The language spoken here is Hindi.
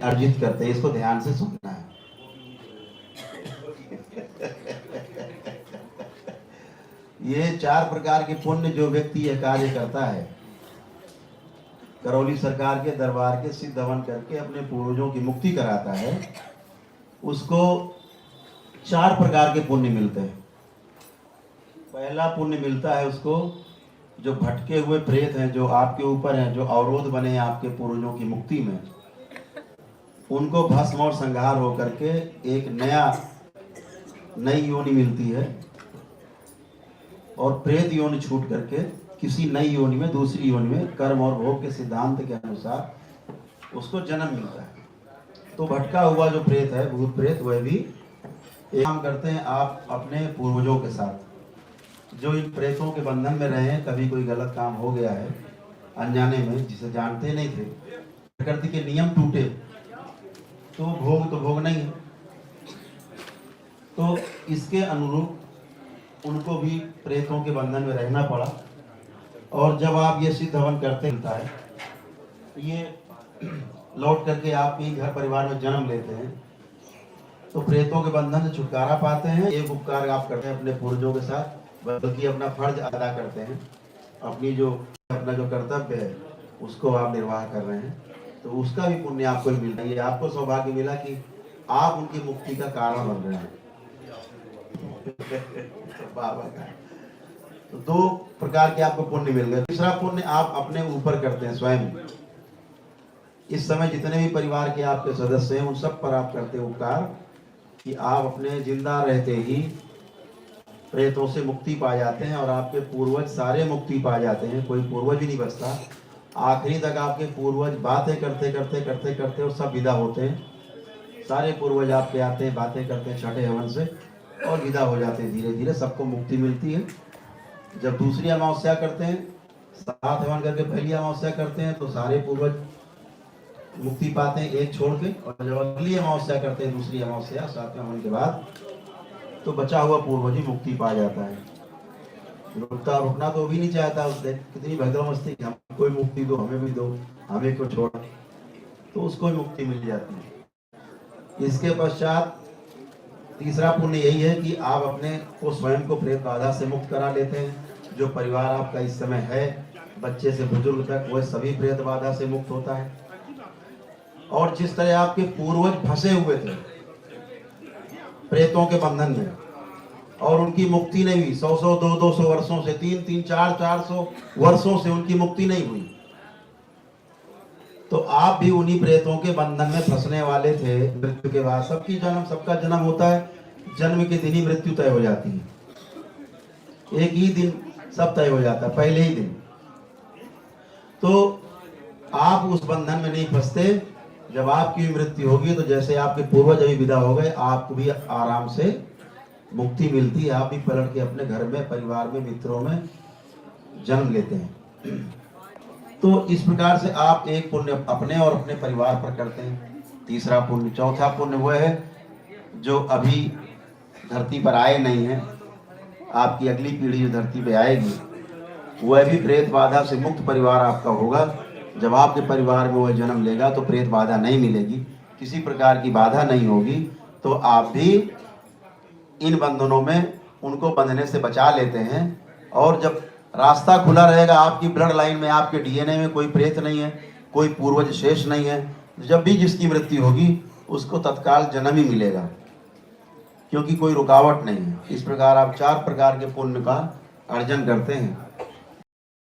अर्जित करते हैं। इसको ध्यान से सुनना है। ये 4 प्रकार के पुण्य जो व्यक्ति यह कार्य करता है, करौली सरकार के दरबार के सिद्ध हवन करके अपने पूर्वजों की मुक्ति कराता है, उसको 4 प्रकार के पुण्य मिलते हैं। पहला पुण्य मिलता है उसको, जो भटके हुए प्रेत हैं, जो आपके ऊपर हैं, जो अवरोध बने हैं आपके पूर्वजों की मुक्ति में, उनको भस्म और संहार होकर के एक नई योनि मिलती है, और प्रेत योनि छूट करके किसी नई योनि में, दूसरी योनि में कर्म और भोग के सिद्धांत के अनुसार उसको जन्म मिलता है। तो भटका हुआ जो प्रेत है, भूत प्रेत, वह भी एक काम करते हैं आप अपने पूर्वजों के साथ, जो इन प्रेतों के बंधन में रहे हैं। कभी कोई गलत काम हो गया है अनजाने में, जिसे जानते नहीं थे, प्रकृति के नियम टूटे, तो भोगना ही है। तो इसके अनुरूप उनको भी प्रेतों के बंधन में रहना पड़ा। और जब आप ये सिद्ध हवन करते हैं, ये लौट करके आप ही घर परिवार में जन्म लेते हैं, तो प्रेतों के बंधन से छुटकारा पाते हैं। एक उपकार आप करते हैं अपने पूर्वजों के साथ, बल्कि अपना फर्ज अदा करते हैं, अपना जो कर्तव्य है उसको आप निर्वाह कर रहे हैं, तो उसका भी पुण्य आपको मिल रहा है। आपको सौभाग्य मिला कि आप उनकी मुक्ति का कारण बन रहे हैं। बाबा का तो 2 प्रकार के आपको पुण्य मिल गए। तीसरा पुण्य आप अपने ऊपर करते हैं स्वयं। इस समय जितने भी परिवार के आपके सदस्य हैं, उन सब पर आप करते हैं उपकार, कि आप अपने जिंदा रहते ही प्रेतों से मुक्ति पा जाते हैं, और आपके पूर्वज सारे मुक्ति पा जाते हैं, कोई पूर्वज भी नहीं बचता। आखिरी तक आपके पूर्वज बातें करते करते करते करते और सब विदा होते हैं। सारे पूर्वज आपके आते हैं, बातें करते हैं छठे हवन से, और विदा हो जाते हैं। धीरे धीरे सबको मुक्ति मिलती है। जब दूसरी अमावस्या करते हैं, 7 हवन करके पहली अमावस्या करते हैं, तो सारे पूर्वज मुक्ति पाते हैं एक छोड़ के। और जब अगली अमावस्या करते हैं, दूसरी अमावस्या 7वें हवन के बाद, तो बचा हुआ पूर्वज ही मुक्ति पा जाता है। रुकना तो भी नहीं चाहता, उससे कितनी भद्रमस्ती, हम कोई मुक्ति दो, हमें भी दो, हमें को छोड़, तो उसको ही मुक्ति मिल जाती है। इसके पश्चात तीसरा पुण्य यही है कि आप अपने को स्वयं को प्रेत बाधा से मुक्त करा लेते हैं। जो परिवार आपका इस समय है, बच्चे से बुजुर्ग तक, वह सभी प्रेत बाधा से मुक्त होता है। और जिस तरह आपके पूर्वज फंसे हुए थे प्रेतों के बंधन में, और उनकी मुक्ति नहीं हुई, 100 200 वर्षों से, 3 400 वर्षों से उनकी मुक्ति नहीं हुई, तो आप भी उन्हीं प्रेतों के बंधन में फंसने वाले थे। मृत्यु के बाद सबका जन्म होता है, जन्म के दिन ही मृत्यु तय हो जाती है। एक ही दिन सब तय हो जाता है, पहले ही दिन। तो आप उस बंधन में नहीं फंसते। जब आपकी मृत्यु होगी, तो जैसे आपके पूर्वज अभी विदा हो गए, आपको भी आराम से मुक्ति मिलती है। आप भी पलट के अपने घर में, परिवार में, मित्रों में जन्म लेते हैं। तो इस प्रकार से आप एक पुण्य अपने और अपने परिवार पर करते हैं। तीसरा पुण्य। चौथा पुण्य वह है जो अभी धरती पर आए नहीं है, आपकी अगली पीढ़ी जो धरती पे आएगी, वह भी प्रेत बाधा से मुक्त परिवार आपका होगा। जब आपके परिवार में वह जन्म लेगा, तो प्रेत बाधा नहीं मिलेगी, किसी प्रकार की बाधा नहीं होगी। तो आप भी इन बंधनों में उनको बंधने से बचा लेते हैं। और जब रास्ता खुला रहेगा, आपकी ब्लड लाइन में, आपके डीएनए में कोई प्रेत नहीं है, कोई पूर्वज शेष नहीं है, जब भी जिसकी मृत्यु होगी उसको तत्काल जन्म ही मिलेगा, क्योंकि कोई रुकावट नहीं है। इस प्रकार आप 4 प्रकार के पुण्य का अर्जन करते हैं।